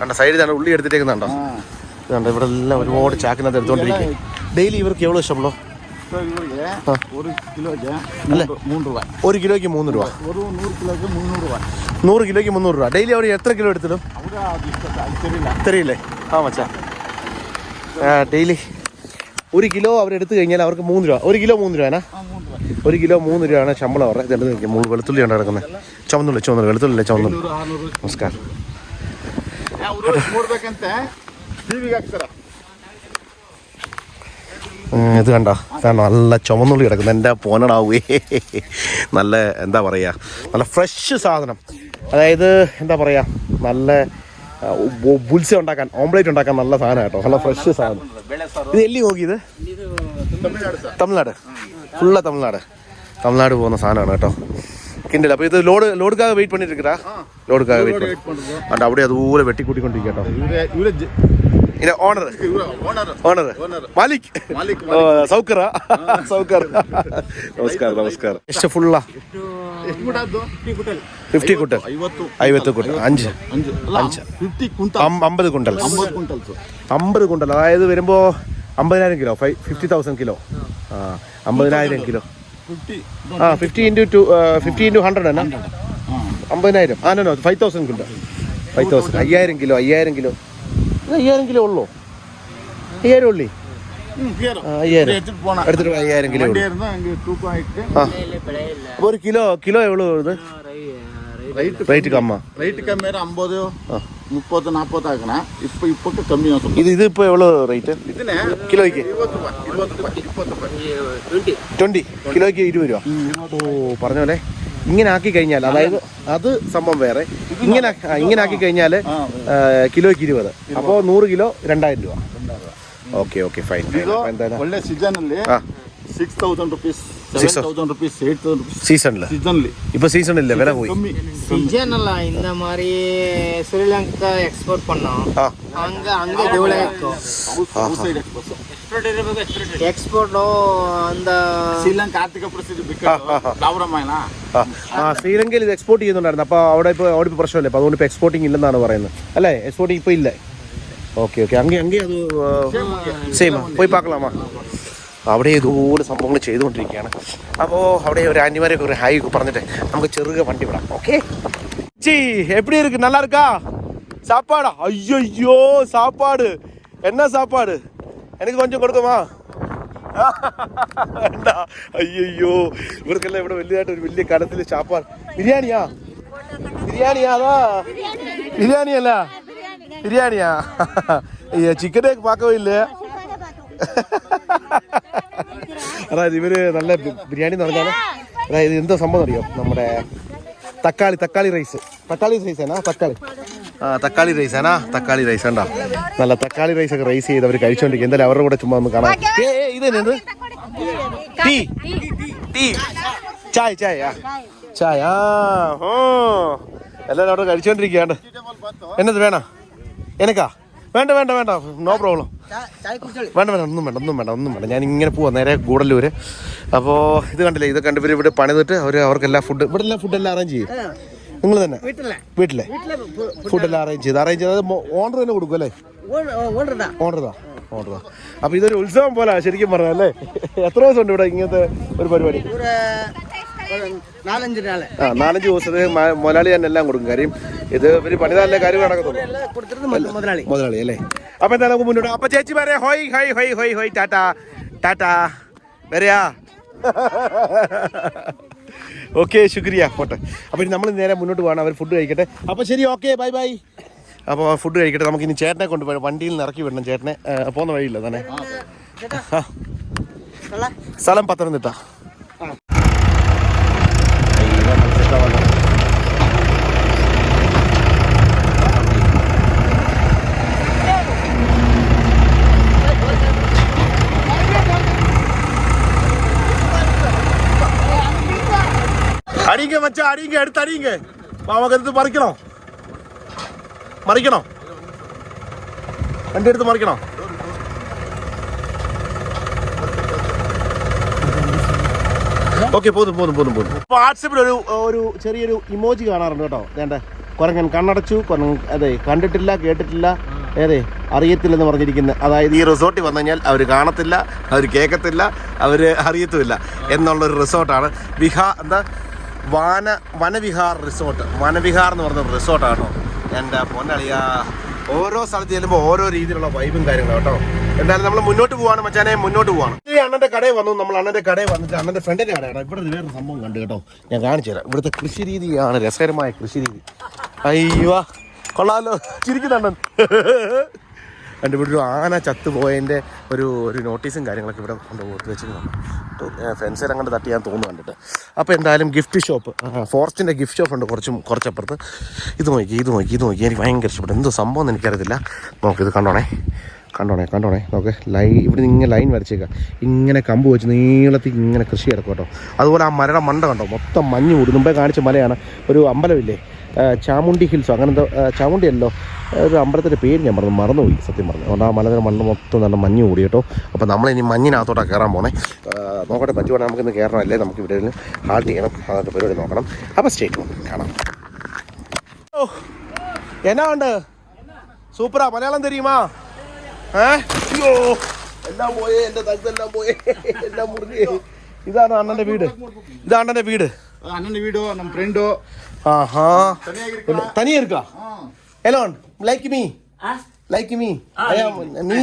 കണ്ട സൈഡിൽ തന്നെ ഉള്ളി എടുത്തിട്ടേക്കുന്നുണ്ടോ? ഇതുണ്ട് ഇവിടെ എല്ലാം ഒരുപാട് ചാക്കിനകത്ത് എടുത്തോണ്ടിരിക്കും. ഡെയിലി ഇവർക്ക് എவ்வளோ ശമ്പളം? ഒരു കിലോയ്ക്ക് 3 രൂപ. 100 കിലോയ്ക്ക് 300 രൂപ. ഡെയിലി അവർ എത്ര കിലോ എടുത്തിടും തെരിയില്ലേ? മച്ചാ ഡെയിലി 1 കിലോ അവരെടുത്തു കഴിഞ്ഞാൽ അവർക്ക് 3 രൂപ. 1 കിലോ 3 രൂപയാണോ? 1 കിലോ 3 രൂപയാണ് ശമ്പളം അവരുടെ. ഇതെല്ലാം നോക്കിയാൽ വെളുത്തുള്ളി ആണ് കിടക്കുന്നത്. ചുവന്നുള്ളി വെളുത്തുള്ളി ചുവന്നുള്ളി. നമസ്കാരം. ഇത് കണ്ടോ? നല്ല ചുവന്നുള്ളി കിടക്കുന്നത്. എൻ്റെ പോനടാവേ, നല്ല എന്താ പറയുക, നല്ല ഫ്രഷ് സാധനം. അതായത് എന്താ പറയുക, നല്ല ബുൾസ ഉണ്ടാക്കാൻ, ഓംപ്ലേറ്റ് ഉണ്ടാക്കാൻ നല്ല സാധനം കേട്ടോ. നല്ല ഫ്രഷ് സാധനം. ഇത് എല്ലി നോക്കിയത് തമിഴ്നാട്, ഫുള്ള തമിഴ്നാട് പോകുന്ന സാധനമാണ് കേട്ടോ. കിണ്ടില്ല. അപ്പോൾ ഇത് ലോഡുക്കാக വെയിറ്റ് பண்ணிட்டு ലോഡുക്കാக വെയിറ്റ് ഉണ്ട്. അവിടെ അതുപോലെ വെട്ടിക്കൂട്ടിക്കൊണ്ടിരിക്കുക കേട്ടോ. ഓണർ മാലിക് സൗക്കർ. നമസ്കാരം. ಎಷ್ಟು ಫುಲ್ಲ 50 ಕುಂಟಲ್ 50 കുണ്ടൽ 50 കുണ്ടൽ 50 കുണ്ടൽ. അതായത് വരുമ്പോൾ 50,000 കിലോ, 50,000 കിലോ. 50,000 കിലോ. 50 into 100 ആണ് 50,000. 5,000 കുണ്ടൽ. 5,000 5000 കിലോ. 5000 കിലോ ഉള്ളൂ. 5000 ഉള്ളി. 5000 എടുത്തിട്ട് 5000 കിലോ. അപ്പോൾ ഒരു കിലോ എவ்வளோ வருது? റേറ്റ് കമ്മ റേറ്റ് കമ്മി 50 30 40 ആക്കണ ഇപ്പൊ കമ്മി ഇത് ഇപ്പൊ എவ்வளோ റേറ്റ് ഇതിനെ കിലോയ്ക്ക് 20 കിലോയ്ക്ക് 20 രൂപ ഓ പറഞ്ഞ പോലെ ഇങ്ങനെ ആക്കി കഴിഞ്ഞാൽ അതായത് അത് സംഭവം വേറെ ഇങ്ങനെ ആക്കി കഴിഞ്ഞാൽ കിലോയ്ക്ക് 20 അപ്പോൾ 100 കിലോ 2000 രൂപ ഓക്കെ ഫൈൻ എന്തായാലും ಒಳ್ಳೆ ಸೀಸನ್ ಅಲ್ಲಿ 6000 rupees 7000 rupees 8000 rupees സീസണില് ഇപ്പൊ സീസണില്ല വില പോയി சீசன் அல்ல இந்த மாதிரி ஸ்ரீலங்கா எக்ஸ்போர்ட் பண்ணோம் அங்க அங்க டெவலப் ஆகும் எக்ஸ்போர்ட் அந்த ಶ್ರೀಲಂಕಾ ಆರ್ಥಿಕ ಪರಿಸ್ಥಿತಿ ലാഭമായന ശ്രീലങ്കയിൽ ഇത് എക്സ്പോർട്ട് ചെയ്യുന്നുണ്ടായിരുന്നു അപ്പോൾ അവിടെ ഇപ്പോൾ പ്രശ്നമില്ല അപ്പോൾ അതുകൊണ്ട് ഇപ്പോൾ എക്സ്പോർട്ടിങ് ഇല്ലെന്നാണ് പറയുന്നത് അല്ലേ എക്സ്പോർട്ടിങ് ഇപ്പോൾ ഇല്ല ഓക്കെ അങ്ങേ അത് സെയിമാ പോയി പാക്കലാമാ അവിടെ ഇതുപോലെ സംഭവങ്ങൾ ചെയ്തുകൊണ്ടിരിക്കുകയാണ് അപ്പോൾ അവിടെ ഒരു ആൻറ്റിമാരെയൊക്കെ ഒരു ഹായ് പറഞ്ഞിട്ട് നമുക്ക് ചെറുക വണ്ടി വിടാം ഓക്കെ ചീ എപ്പടി இருக்கு நல்லா இருக்கா சாப்பாடா ஐயோ சாப்பாடு என்ன சாப்பாடு எனக்கு கொஞ்சம் കൊടുക്കുമാ എന്താ അയ്യോ ഇവർക്കെല്ലാം ഇവിടെ വലിയതായിട്ട് ഒരു വലിയ കടത്തിൽ ചാപ്പാട് ബിരിയാണിയാ അതാ ബിരിയാണിയല്ല ബിരിയാണിയാ ചിക്കനൊക്കെ பார்க்கவே இல்லை അതായത് ഇവര് നല്ല ബിരിയാണി എന്ന് പറഞ്ഞാൽ അതായത് എന്തോ സംഭവം അറിയോ നമ്മുടെ തക്കാളി റൈസ് തക്കാളി റൈസ് കണ്ടാ നല്ല തക്കാളി റൈസ് ഒക്കെ റൈസ് ചെയ്ത് അവർ കഴിച്ചോണ്ടിരിക്കും എന്തായാലും അവരുടെ കൂടെ ചുമ്മാ ഒന്ന് കാണാം ഇത് ടീ ചായ എല്ലാവരും അവിടെ കഴിച്ചോണ്ടിരിക്കുകയാണ് എന്നത് വേണോ എനക്കാ വേണ്ട നോ പ്രോബ്ലം വേണ്ട ഒന്നും വേണ്ട ഞാൻ ഇങ്ങനെ പോവാം നേരെ ഗൂഡല്ലൂര് അപ്പോൾ ഇത് കണ്ടില്ലേ ഇതൊക്കെ കണ്ട് ഇവർ ഇവിടെ പണിതിട്ട് അവർക്കെല്ലാം ഇവിടെ എല്ലാം ഫുഡെല്ലാം അറേഞ്ച് ചെയ്യും നിങ്ങൾ തന്നെ വീട്ടിലെ ഫുഡെല്ലാം അറേഞ്ച് ചെയ്ത് ഓർഡർ തന്നെ കൊടുക്കും അല്ലേ ഓർഡറാ അപ്പോൾ ഇതൊരു ഉത്സവം പോലെ ശരിക്കും പറഞ്ഞ അല്ലേ എത്ര ദിവസം ഉണ്ട് ഇവിടെ ഇങ്ങനത്തെ ഒരു പരിപാടി 4-5 ദിവസത്തെ മുതലാളി തന്നെ എല്ലാം കൊടുക്കും കാര്യം ഇത് ഇവര് പണിതാലേ കാര്യം നടക്കത്തുള്ളൂ മുതലാളി അല്ലേ അപ്പൊ എന്താ നമുക്ക് മുന്നോട്ട് അപ്പൊ ചേച്ചി വരെ ഹോയ് ടാറ്റാ വരെയാ ഓക്കെ ശുക്രിയ പോട്ടെ അപ്പൊ നമ്മൾ നേരെ മുന്നോട്ട് പോകണം അവർ ഫുഡ് കഴിക്കട്ടെ അപ്പൊ ശരി ഓക്കെ ബൈ അപ്പോൾ ഫുഡ് കഴിക്കട്ടെ നമുക്ക് ഇനി ചേട്ടനെ കൊണ്ടുപോയി വണ്ടിയിൽ നിന്ന് ഇറക്കി വിടണം ചേട്ടനെ പോകുന്ന വഴിയില്ല തന്നെ സ്ഥലം പത്തനംതിട്ട അടിയുങ്ക മച്ചാ അടുത്തടിയുങ്ക നമുക്കെടുത്ത് മറിക്കണോ വണ്ടി എടുത്ത് മറിക്കണോ ഓക്കെ പോന്നു വാട്സപ്പിൽ ഒരു ചെറിയൊരു ഇമോജി കാണാറുണ്ട് കേട്ടോ വേണ്ട കുരങ്ങൻ കണ്ണടച്ചു അതെ കണ്ടിട്ടില്ല കേട്ടിട്ടില്ല അറിയത്തില്ലെന്ന് പറഞ്ഞിരിക്കുന്നത് അതായത് ഈ റിസോർട്ടിൽ വന്നു കഴിഞ്ഞാൽ അവർ കാണത്തില്ല അവർ കേൾക്കത്തില്ല അവർ അറിയത്തുമില്ല എന്നുള്ളൊരു റിസോർട്ടാണ് വനവിഹാർ റിസോർട്ട് വനവിഹാർ എന്ന് പറഞ്ഞ റിസോർട്ടാണ് കേട്ടോ എൻ്റെ പൊന്നളിയാ ഓരോ സ്ഥലത്ത് ചെല്ലുമ്പോൾ ഓരോ രീതിയിലുള്ള വൈബും കാര്യങ്ങളും കേട്ടോ എന്തായാലും നമ്മൾ മുന്നോട്ട് പോവാണ് ഈ അണ്ണന്റെ കടയിൽ വന്നു നമ്മൾ അണ്ണന്റെ കടയിൽ വന്നിട്ട് അണ്ണന്റെ ഫ്രണ്ടിന്റെ കടയാണ് ഇവിടെ വേറൊരു സംഭവം കണ്ടു കേട്ടോ ഞാൻ കാണിച്ചു തരാം ഇവിടുത്തെ കൃഷി രീതിയാണ് രസകരമായ കൃഷി രീതി അയ്യോ കൊള്ളാലോ ചിരിക്കുന്നണ്ണൻ എൻ്റെ ഇവിടെ ഒരു ആന ചത്തുപോയതിൻ്റെ ഒരു നോട്ടീസും കാര്യങ്ങളൊക്കെ ഇവിടെ കൊണ്ട് കൊടുത്ത് വെച്ചിരുന്നുണ്ട് ഫെൻസിൽ അങ്ങോട്ട് തട്ടി ഞാൻ തോന്നുന്നു കണ്ടിട്ട് അപ്പോൾ എന്തായാലും ഗിഫ്റ്റ് ഷോപ്പ് ഫോറസ്റ്റിൻ്റെ ഗിഫ്റ്റ് ഷോപ്പ് ഉണ്ട് കുറച്ചപ്പുറത്ത് ഇത് നോക്കി എനിക്ക് ഭയങ്കര ഇഷ്ടപ്പെട്ടു എന്തോ സംഭവം എന്ന് എനിക്കറിയത്തില്ല നോക്കിയത് കണ്ടോണേ നോക്ക് ഇവിടെ നിന്ന് ഇങ്ങനെ ലൈൻ വരച്ചേക്കാം ഇങ്ങനെ കമ്പ് വെച്ച് നീളത്തിൽ ഇങ്ങനെ കൃഷി കിടക്കും കേട്ടോ അതുപോലെ ആ മരയുടെ മണ്ട കണ്ടോ മൊത്തം മഞ്ഞ് മൂടി മുമ്പേ കാണിച്ച മലയാണ് ഒരു അമ്പലമില്ലേ ചാമുണ്ടി ഹിൽസോ അങ്ങനത്തെ ചാമുണ്ടി അല്ലോ ഒരു അമ്പലത്തിൻ്റെ പേര് ഞാൻ മറന്നുപോയി സത്യം പറഞ്ഞു അതുകൊണ്ട് ആ മലയുടെ മണ്ണ് മൊത്തം നല്ല മഞ്ഞ് കൂടി കേട്ടോ അപ്പോൾ നമ്മളിനി മഞ്ഞിനകത്തോട്ടാണ് കയറാൻ പോണേ നോക്കട്ടെ പറ്റുവാണെങ്കിൽ നമുക്കിന്ന് കയറണമല്ലേ നമുക്ക് ഇവിടെ ഹാൾട്ട് ചെയ്യണം അതൊക്കെ പരിപാടി നോക്കണം അപ്പോൾ സ്റ്റേറ്റ് കാണാം എന്നാ ഉണ്ട് സൂപ്പറാ മലയാളം തെരിയുമാ അയ്യോ എല്ലാം പോയേ എൻ്റെ തടുത്തെല്ലാം പോയേ എല്ലാം മുറിഞ്ഞേ ഇതാണ് അണ്ണൻ്റെ വീട് അണ്ണൻ്റെ വീടോ ನಮ್ಮ ಫ್ರೆಂಡು തനിയെ ഇരിക്കാ എലോൺ ലൈക്ക് മീ നീ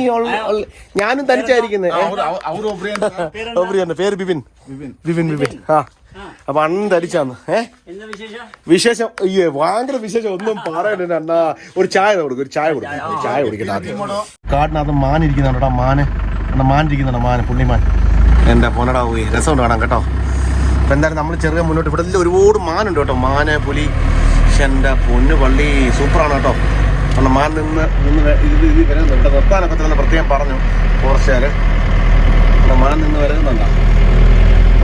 ഞാനും തനിച്ചായിരിക്കുന്നത് പേര് ബിപിൻ അപ്പൊ അണ്ണൻ തടിച്ചാന്ന് വിശേഷം അയ്യേ ഭയങ്കര വിശേഷം ഒന്നും പറയണ്ട അണ്ണാ. ഒരു ചായ കൊടുക്കും, ഒരു ചായ കൊടുക്കും, ചായ കുടിക്കട്ടെ ആദ്യം. കാടിനകത്ത് മാൻ ഇരിക്കുന്നുണ്ടോ, മാൻ ഇരിക്കുന്നുണ്ടോ, മാൻ പുള്ളിമാൻ. എന്റെ പൊന്നടാ പോയി രസമുണ്ട് കാണാം കേട്ടോ. അപ്പൊ എന്തായാലും നമ്മൾ ചെറിയ മുന്നോട്ട് ഇവിടെ ഒരുപാട് മാനുണ്ട് കേട്ടോ, മാന് പുലി. എന്റെ പൊന്നു പള്ളി സൂപ്പറാണ് കേട്ടോ. കാരണം മാൻ നിന്ന് ഇത് വരുന്നുണ്ട്, ഇവിടെ നിർത്താനൊക്കെ തന്നെ പ്രത്യേകം പറഞ്ഞു ഫോറസ്റ്റുകാര്. മാൻ നിന്ന് വരുന്നുണ്ടോ,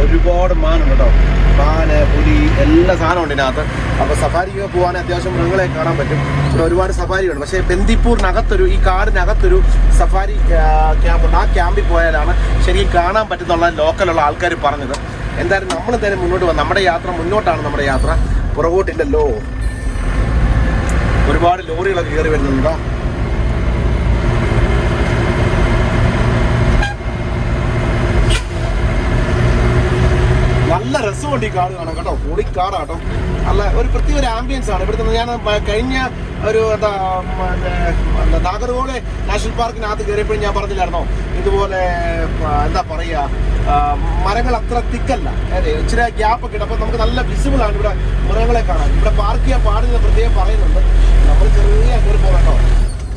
ഒരുപാട് മാനുണ്ട് കേട്ടോ. മാന് പുലി എല്ലാ സാധനമുണ്ട് ഇതിനകത്ത്. അപ്പോൾ സഫാരിക്ക് പോകാൻ അത്യാവശ്യം മൃഗങ്ങളെ കാണാൻ പറ്റും. ഇവിടെ ഒരുപാട് സഫാരിയുണ്ട്. പക്ഷേ ബന്ദിപ്പൂരിനകത്തൊരു ഈ കാടിനകത്തൊരു സഫാരി ക്യാമ്പുണ്ട്. ആ ക്യാമ്പിൽ പോയാലാണ് ശരിക്കും കാണാൻ പറ്റുന്നുള്ള ലോക്കലുള്ള ആൾക്കാർ പറഞ്ഞത്. എന്തായാലും നമ്മൾ തന്നെ മുന്നോട്ട് പോകും. നമ്മുടെ യാത്ര മുന്നോട്ടാണ്, നമ്മുടെ യാത്ര പുറകോട്ടില്ലല്ലോ. ഒരുപാട് ലോറികളൊക്കെ കയറി വരുന്നുണ്ടോ. നല്ല രസമുണ്ട് ഈ കാട് കാണാൻ കേട്ടോ. പൊളിക്കാടാട്ടോ. നല്ല ഒരു പ്രത്യേക ഒരു ആംബിയൻസ് ആണ് ഇവിടുത്തെ. ഞാൻ കഴിഞ്ഞ ഒരു നാഗർകോവിൽ നാഷണൽ പാർക്കിനകത്ത് കയറിയപ്പോഴും ഞാൻ പറഞ്ഞില്ലായിരുന്നോ, ഇതുപോലെ എന്താ പറയുക, മരങ്ങൾ അത്ര തിക്കല്ല, അതെ ഇച്ചിരി ഗ്യാപ്പൊക്കെ ഉണ്ട്. അപ്പോൾ നമുക്ക് നല്ല വിസിബിൾ ആണ് ഇവിടെ മൃഗങ്ങളെ കാണാൻ. ഇവിടെ പാർക്ക് ചെയ്യാൻ പാടില്ല പ്രത്യേകം പറയുന്നുണ്ട്. നമ്മൾ ചെറിയ കയറി പോകട്ടോ.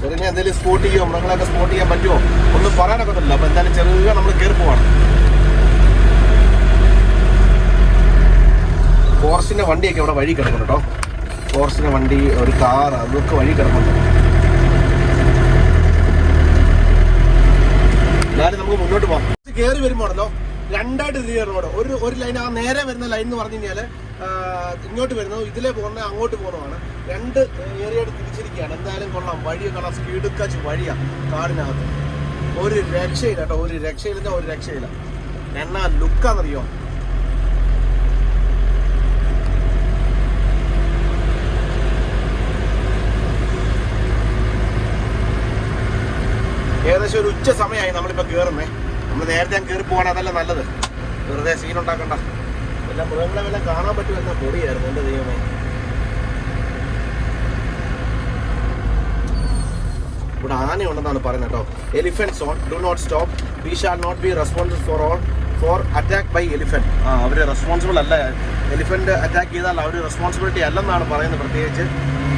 ചെറിയ എന്തെങ്കിലും സ്പോട്ട് ചെയ്യുമോ, മൃഗങ്ങളൊക്കെ സ്പോട്ട് ചെയ്യാൻ പറ്റുമോ ഒന്നും പറയാനൊക്കെ പറ്റില്ല. അപ്പോൾ എന്തായാലും ചെറിയ നമ്മൾ കയറി പോവാണ്. ഫോറസ്റ്റിന്റെ വണ്ടിയൊക്കെ ഇവിടെ വഴി കിടക്കുന്നുണ്ട് കേട്ടോ. ഫോറസ്റ്റിന്റെ വണ്ടി, ഒരു കാർ, അതൊക്കെ വഴി കിടക്കുന്നുണ്ട്. എന്നാലും നമുക്ക് മുന്നോട്ട് പോകാം. കയറി വരുമ്പോഴല്ലോ രണ്ടായിട്ട് തിരിയ റോഡ്. ഒരു ലൈൻ, ആ നേരെ വരുന്ന ലൈൻ എന്ന് പറഞ്ഞു കഴിഞ്ഞാൽ ഇങ്ങോട്ട് വരുന്നത്, ഇതിലെ പോകുന്നത് അങ്ങോട്ട് പോകുന്നതാണ്. രണ്ട് ഏരിയയായിട്ട് തിരിച്ചിരിക്കുകയാണ്. എന്തായാലും കൊള്ളാം. വഴി കാണാം, സ്പീഡ് കാച്ച് വഴിയാണ് കാടിനകത്ത്. ഒരു രക്ഷയില്ല കേട്ടോ, ഒരു രക്ഷയില്ല, ഒരു രക്ഷയില്ല. എന്നാ ലുക്കാന്നറിയോ. ഏകദേശം ഒരു ഉച്ച സമയമായി നമ്മളിപ്പോൾ കയറുന്നേ. നമ്മൾ നേരത്തെ കയറി പോകണം, അതല്ല നല്ലത്. വെറുതെ സീൻ ഉണ്ടാക്കണ്ട. എല്ലാം മൃഗങ്ങളെ വല്ലതും കാണാൻ പറ്റും എന്ന പൊടിയായിരുന്നു എൻ്റെ ദൈവമേ. ഇവിടെ ആനയുണ്ടെന്നാണ് പറയുന്നത് കേട്ടോ. Elephant zone, do not stop, we shall not be responsible for attack by elephant. അവർ റെസ്പോൺസിബിൾ അല്ല. എലിഫന്റ് അറ്റാക്ക് ചെയ്താൽ അവർ റെസ്പോൺസിബിലിറ്റി അല്ലെന്നാണ് പറയുന്നത്. പ്രത്യേകിച്ച്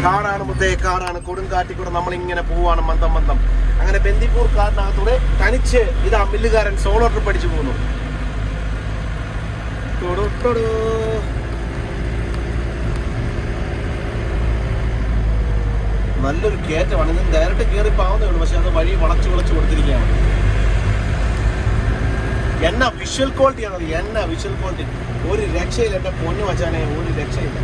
കാടാണ് മുത്തേ, കാടാണ്. കൊടുങ്കാറ്റിക്കൂടെ നമ്മളിങ്ങനെ പോവാണ് മന്ദം മന്ദം. അങ്ങനെ ബന്ദിപ്പൂർ കാടിനകത്തൂടെ തനിച്ച് ഇതാ മില്ലുകാരൻ സോളോ ട്രിപ്പ് അടിച്ചു പോകുന്നു. നല്ലൊരു കയറ്റമാണ്. ഇത് ഡയറക്റ്റ് കയറി പാവുന്നേ ഉള്ളൂ, പക്ഷെ അത് വഴി വളച്ച് കൊടുത്തിരിക്കുകയാണ്. എന്നാ വിഷ്വൽ ക്വാളിറ്റി ആണത്, എന്നാ വിഷ്വൽ ക്വാളിറ്റി. ഒരു രക്ഷയില്ല എൻ്റെ പൊന്നു വച്ചാനെ, ഒരു രക്ഷയില്ല.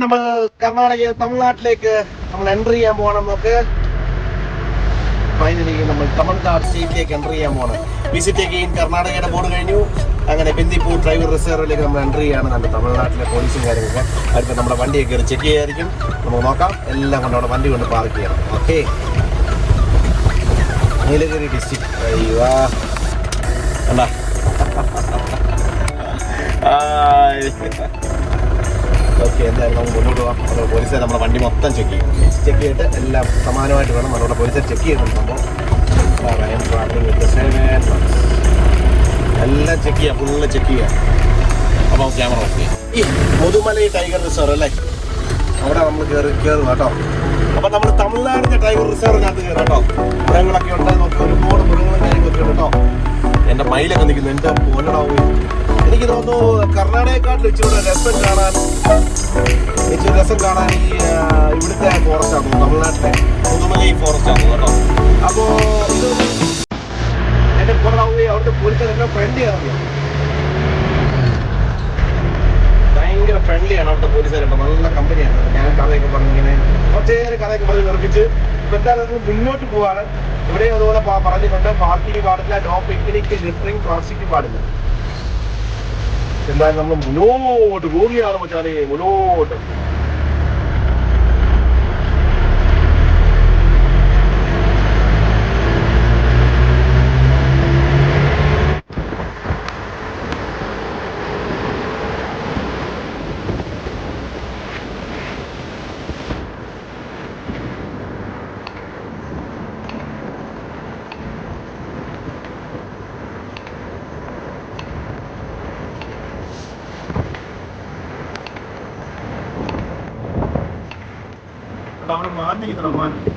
നമ്മൾ കർണാടക തമിഴ്നാട്ടിലേക്ക് നമ്മൾ എൻ്റർ ചെയ്യാൻ പോകണം. നമുക്ക് ഫൈനലി നമ്മൾ തമിഴ്നാട് സ്റ്റേറ്റിലേക്ക് എൻ്റർ ചെയ്യാൻ പോകണം. വിസിറ്റ് അഗെയിൻ കർണാടകയുടെ ബോർഡ് കഴിഞ്ഞു. അങ്ങനെ ബന്ദിപ്പൂർ ഡ്രൈവർ റിസർവിലേക്ക് നമ്മൾ എൻ്റർ ചെയ്യാണ്. നമ്മുടെ തമിഴ്നാട്ടിലെ പോലീസും കാര്യങ്ങളൊക്കെ അടുത്ത് നമ്മുടെ വണ്ടിയൊക്കെ കയറി ചെക്ക് ചെയ്യായിരിക്കും. നമുക്ക് നോക്കാം. എല്ലാം കൊണ്ട് അവിടെ വണ്ടി കൊണ്ട് പാർക്ക് ചെയ്യണം. Okay, Nilgiri district. അയ്യോ എന്താ ഓക്കെ, എന്തായാലും നമുക്ക് മുന്നോട്ട് പോകാം. നമ്മുടെ പോലീസുകാർ നമ്മുടെ വണ്ടി മൊത്തം ചെക്ക് ചെയ്തിട്ട് എല്ലാം സമാനമായിട്ട് വേണം. നമ്മുടെ പോലീസുകാർ ചെക്ക് ചെയ്യുന്നുണ്ട്. സംഭവം എല്ലാം ചെക്ക് ചെയ്യാം, ഫുള്ള് ചെക്ക് ചെയ്യാം. അപ്പോൾ ക്യാമറ ഓഫ് ചെയ്യാം. ഈ മുതുമലൈ ടൈഗർ റിസർവ് അല്ലേ, അവിടെ നമ്മൾ കയറുക കേട്ടോ. അപ്പം നമ്മൾ തമിഴ്നാടിൻ്റെ ടൈഗർ റിസർവിനകത്ത് കയറുക കേട്ടോ. മൃഗങ്ങളൊക്കെ ഉണ്ട്, നമുക്ക് ഒരുപാട് മൃഗങ്ങളും കാര്യങ്ങളൊക്കെ ഉണ്ട് കേട്ടോ. എൻ്റെ മയിലൊക്കെ നിൽക്കുന്നു, എൻ്റെ പോലടാവും. എനിക്ക് തോന്നുന്നു കർണാടകക്കാട്ടിൽ ഇച്ചിരി രസം കാണാൻ ഈ ഇവിടുത്തെ ഫോറസ്റ്റ് ആകുന്നു, തമിഴ്നാട്ടിലെ മുതുമലൈ ഫോറസ്റ്റ് ആകുന്നു കേട്ടോ. അപ്പോൾ ഇത് എൻ്റെ പോലടാവുകയും അവിടുത്തെ പോലീസുകാർ എന്നെ ഫ്രണ്ട്ലിയാണ്, ഭയങ്കര ഫ്രണ്ട്ലിയാണ് അവിടുത്തെ പോലീസുകാർ കേട്ടോ. നല്ല കമ്പനിയാണ്. ഞാൻ കഥയൊക്കെ പറഞ്ഞിങ്ങനെ കുറച്ചേറെ കഥയൊക്കെ പറഞ്ഞ് നിർമ്മിച്ച് ഇപ്പൊ എന്തായാലും മുന്നോട്ട് പോവാണ്. ഇവിടെ അതുപോലെ പറഞ്ഞിട്ടുണ്ട് പാർക്കിംഗ് പാടില്ല, നോ പിക്നിക്, ലിറ്ററിംഗ്, പ്ലാസ്റ്റിക് പാടില്ല. എന്തായാലും നമ്മൾ മുന്നോട്ട് പോവുകയാണ് മച്ചാനെ, മുന്നോട്ട്. അവിടെ മാറ്റിക്കണം, മാറ്റി.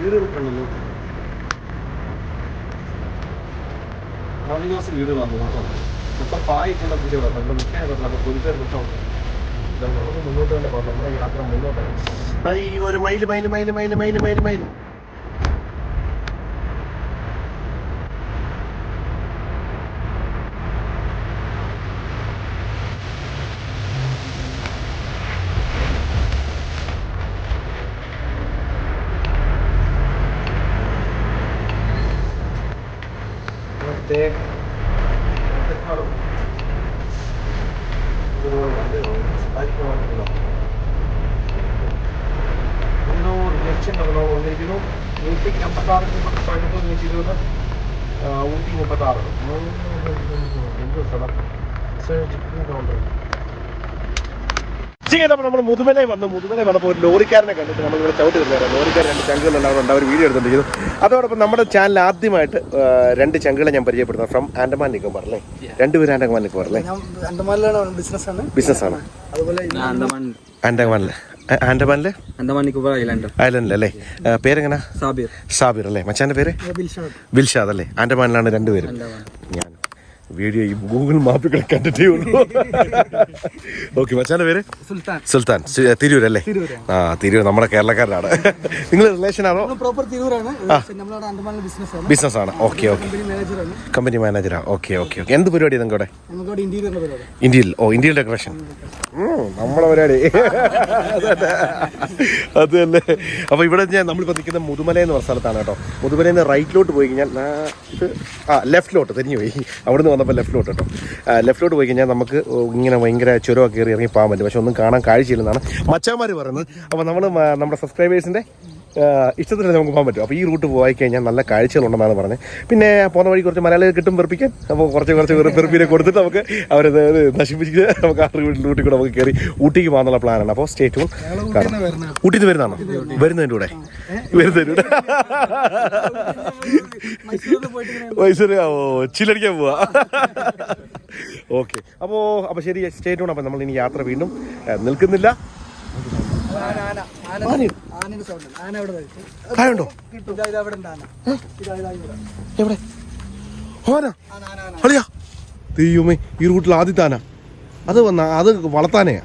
വീട് കിട്ടണല്ലോ, ആദിവാസി വീട് വന്നു ഇപ്പൊ പായിട്ടുണ്ട്. പുതിയ മുന്നോട്ട് തന്നെ പോകാം. നമ്മുടെ യാത്ര മുന്നോട്ട് ഈ ഒരു mile mile mile mile mile mile mile നമ്മൾ മുതുമലയിൽ വന്നപ്പോൾ ഒരു ലോറിക്കാരനെ കണ്ടിട്ട് നമ്മൾ ഇവിടെ ചവിട്ടി വരുന്നവരാണ്. ലോറിക്കാരൻ 2 ചങ്കുകളുണ്ട്, അവിടെ അവർ വീഡിയോ എടുത്തിരിക്കുന്നു. അതോടൊപ്പം നമ്മുടെ ചാനൽ ആദ്യമായിട്ട് 2 ചങ്കുകളെ ഞാൻ പരിചയപ്പെടുന്നത്. ഫ്രം ആൻഡമാൻ നിക്കോബാർ അല്ലേ? 2 പേര് ആൻഡമാൻ നിക്കോബാർ അല്ലേ? ബിസിനസ്സാണ്. ഐലൻഡിൽ അല്ലേ? പേരെങ്ങനെ? സാബിർ അല്ലേ? മച്ചാന്റെ പേര് ബിൽഷാദ് അല്ലേ? ആൻഡമാനിലാണ് 2 പേര്. ഞാൻ വീഡിയോ ഈ ഗൂഗിൾ മാപ്പിൽ കണ്ടിട്ടേ ഉള്ളൂ. ഓക്കെ, മച്ചാന്റെ പേര് സുൽത്താൻ. തിരൂർ അല്ലേ? ആ, തിരൂർ നമ്മുടെ കേരളക്കാരനാണ്. നിങ്ങൾ റിലേഷൻ ആണോ? ബിസിനസ് ആണ്. ഓക്കെ ഓക്കെ, കമ്പനി മാനേജറാ. Okay okay okay. എന്ത് പരിപാടി നിങ്ങളുടെ? ഇന്ത്യയിൽ? ഓ, ഇന്ത്യയിൽ ഡെക്കറേഷൻ നമ്മളെ പരിപാടി അത് തന്നെ. അപ്പോൾ ഇവിടെ നമ്മളിപ്പോൾ നിൽക്കുന്ന മുതുമല എന്ന് പറഞ്ഞ സ്ഥലത്താണ് കേട്ടോ. മുതുമലയിൽ നിന്ന് റൈറ്റിലോട്ട് പോയി കഴിഞ്ഞാൽ ഇത് ലെഫ്റ്റിലോട്ട് തിരിഞ്ഞു പോയി. അവിടുന്ന് വന്നപ്പോൾ ലെഫ്റ്റിലോട്ട് കേട്ടോ. ലെഫ്റ്റിലോട്ട് പോയി കഴിഞ്ഞാൽ നമുക്ക് ഇങ്ങനെ ഭയങ്കര ചുരമൊക്കെ കയറി ഇറങ്ങി പോകാൻ പറ്റും. പക്ഷെ ഒന്നും കാണാൻ കാഴ്ചയില്ലെന്നാണ് മച്ചാന്മാർ പറയുന്നത്. അപ്പോൾ നമ്മൾ നമ്മുടെ സബ്സ്ക്രൈബേഴ്സിൻ്റെ ഇഷ്ടത്തിന് നമുക്ക് പോകാൻ പറ്റും. അപ്പോൾ ഈ റൂട്ട് പോയി കഴിഞ്ഞാൽ നല്ല കാഴ്ചകളുണ്ടെന്നാണ് പറഞ്ഞത്. പിന്നെ പോകുന്ന വഴി കുറച്ച് മലയാളികൾ കിട്ടും വെറുപ്പിക്കാൻ. അപ്പോൾ കുറച്ച് വെറുപ്പിനെ കൊടുത്തിട്ട് നമുക്ക് അവരത് നശിപ്പിച്ച് നമുക്ക് ആ റൂട്ടിൽ കൂടെ നമുക്ക് കയറി ഊട്ടിക്ക് പോകാനുള്ള പ്ലാനാണ്. അപ്പോൾ സ്റ്റേ ട്യൂൺ. ഊട്ടിയിൽ നിന്ന് വരുന്നതാണോ? വരുന്നതിൻ്റെ കൂടെ മൈസൂർ ചില്ലടിക്കാൻ പോവാ. ഓക്കെ, അപ്പോൾ ശരി, സ്റ്റേ ട്യൂൺ. അപ്പോൾ നമ്മൾ ഇനി യാത്ര വീണ്ടും നിൽക്കുന്നില്ല. ആയുണ്ടോ? എവിടെ? അളിയാ, ദൈവമേ, ഈ റൂട്ടിൽ ആദ്യത്തെ ആന. അത് വളർത്താനേ?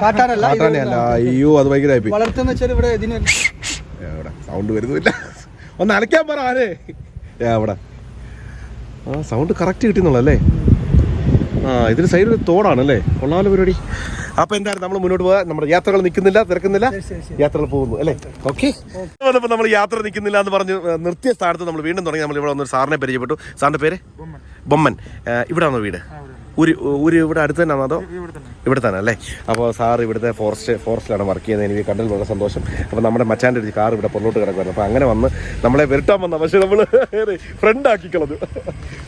കാട്ടാനല്ല. അയ്യോ, അത് ഭയങ്കരമായി. എവിടെ സൗണ്ട് വരുന്നില്ല? ഒന്ന് അലക്കാൻ പറ ആനേ. എവിടെ? ആ, സൗണ്ട് കറക്റ്റ് കിട്ടുന്നുള്ളല്ലേ? ആ, ഇതിന് സൈഡിൽ തോടാണല്ലേ? കൊള്ളാമല്ലോ പരിപാടി. അപ്പോൾ എന്തായാലും നമ്മൾ മുന്നോട്ട് പോകാൻ. നമ്മുടെ യാത്രകൾ നിൽക്കുന്നില്ല, തിരക്കുന്നില്ല, യാത്രകൾ പോകുന്നു അല്ലേ? ഓക്കെ. അപ്പോൾ നമ്മൾ യാത്ര നിൽക്കുന്നില്ല എന്ന് പറഞ്ഞ് നിർത്തിയ സ്ഥാനത്ത് നമ്മൾ വീണ്ടും തുടങ്ങി. നമ്മൾ ഇവിടെ വന്നൊരു സാറിനെ പരിചയപ്പെട്ടു. സാറിൻ്റെ പേര് ബൊമ്മൻ. ഇവിടെ ആണോ വീട്? ഊര് ഇവിടെ അടുത്ത് തന്നെയാണോ അതോ? ഇവിടെ തന്നെ അല്ലേ? അപ്പോൾ സാർ ഇവിടുത്തെ ഫോറസ്റ്റിലാണ് വർക്ക് ചെയ്യുന്നത്. എനിക്ക് കണ്ടതിൽ വളരെ സന്തോഷം. അപ്പോൾ നമ്മുടെ മച്ചാൻ്റെ ഒരു കാർ ഇവിടെ പുറത്തോട്ട് കിടക്കുമായിരുന്നു. അപ്പോൾ അങ്ങനെ വന്ന് നമ്മളെ വിരട്ടാൻ വന്ന, പക്ഷേ നമ്മൾ ഫ്രണ്ട് ആക്കി കളഞ്ഞു.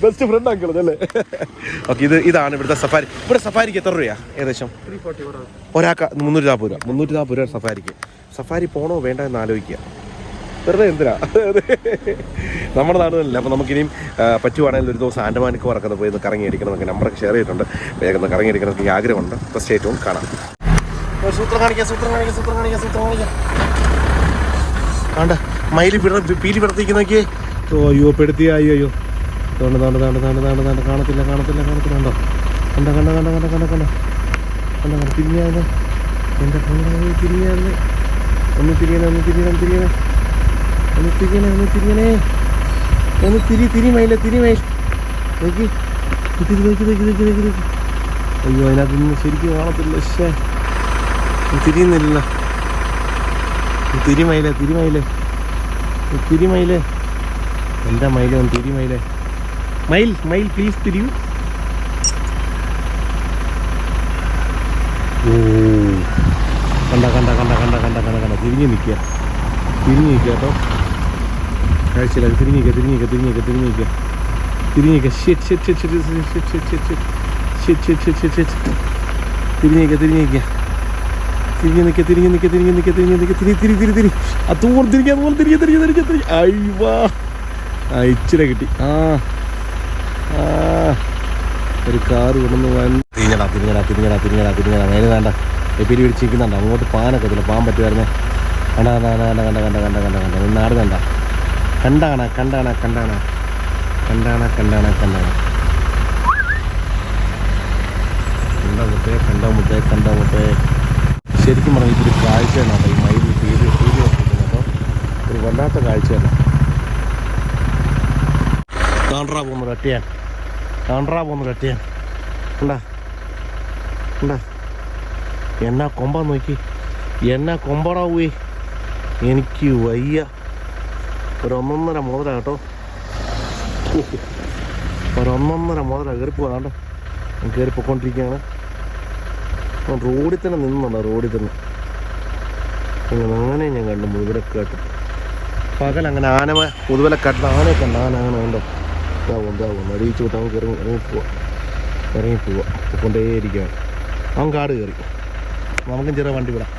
ബെസ്റ്റ് ഫ്രണ്ട് ആക്കി കളഞ്ഞു അല്ലേ? ഓക്കെ, ഇതാണ് ഇവിടുത്തെ സഫാരി. ഇവിടെ സഫാരിക്ക് എത്ര രൂപയാണ് ഏകദേശം? ഒരാൾക്ക് 340 രൂപ. 340 രൂപ സഫാരിക്ക്. സഫാരി പോകണോ വേണ്ട എന്ന് ആലോചിക്കുക. വെറുതെ എന്തിനാ നമ്മുടെ നാട് തന്നെയല്ല. അപ്പോൾ നമുക്കിനിയും പറ്റുവാണെങ്കിൽ ഒരു ദിവസം ആൻഡമാനിക്ക് പറക്കുന്നത് പോയി ഒന്ന് കറങ്ങി അടിക്കണം എന്നൊക്കെ നമ്പറൊക്കെ ഷെയർ ചെയ്തിട്ടുണ്ട്. വേഗം ഒന്ന് കറങ്ങി അടിക്കണമെന്നൊക്കെ ആഗ്രഹമുണ്ട്. അപ്പോൾ സ്റ്റേ ട്യൂൺ കാണാം. സൂത്രം കാണിക്കാം. ആണ്ട മയില് പീലി പിടത്തേക്ക് നോക്കിയേ. അയ്യോ പെടുത്തിയ അയ്യോ തോണ്ട കാണത്തില്ല കണ്ടോ കണ്ട തിരിഞ്ഞാണ് എൻ്റെ തിരിഞ്ഞാണ്. ഒന്ന് തിരിയണേ തിരി മയിൽ നോക്കി അയ്യോ അതിനകത്തൊന്നും ശരിക്കും കാണത്തില്ല. പക്ഷേ തിരിയുന്നില്ല. തിരിമയിലേ എന്താ മയിലേ ഒന്ന് തിരിമയിലേ മയിൽ പ്ലീസ് തിരിയൂ. ഓ കണ്ട തിരിഞ്ഞ് നിൽക്കുക കേട്ടോ. കാഴ്ചയില്ല. തിരിഞ്ഞിക്ക ഇച്ചിരി കിട്ടി. ഒരു കാറ് കൊണ്ടു പോകാൻ തിരിഞ്ഞടാ നേരെ വേണ്ട എപ്പിരി പിടിച്ചിരിക്കുന്നുണ്ട്. അങ്ങോട്ട് പാനൊക്കത്തില്ല. പാൻ പറ്റുമായിരുന്നേ. കണ്ട നാട് കണ്ട മുട്ടേ. ശരിക്കും പറഞ്ഞാൽ ഇതൊരു കാഴ്ചയാണ് കേട്ടോ. ഈ മയിൽ തീരെ കേട്ടോ. ഒരു വല്ലാത്ത കാഴ്ചയാണ്. കാണ്ടാ പോകുന്നത് കട്ടിയാൻ കണ്ടാ എന്നാ കൊമ്പാ നോക്കി. എന്നാ കൊമ്പടാവേ. എനിക്ക് വയ്യ. ഒരു 1.5 മുതല കേട്ടോ. ഒരു 1.5 മുതല കയറിപ്പോകാണ്ടോ. കയറിപ്പോയിക്കൊണ്ടിരിക്കുകയാണ്. റോഡിൽ തന്നെ നിന്നുണ്ടോ. റോഡിൽ തന്നെ അങ്ങനെ ഞാൻ കണ്ടു മുതുവലക്കാട്ട്. പകലങ്ങനെ മുതുവലക്കാട്ടിൽ ആനയെ കണ്ട. ആന കണ്ടോ. ഇതാവും അടിയിച്ചു വിട്ട് അവൻ ഇറങ്ങിപ്പോവാ കൊണ്ടേയിരിക്കുകയാണ്. അവൻ കാട് കയറി. നമുക്കും ചെറിയ വണ്ടി വിടാം.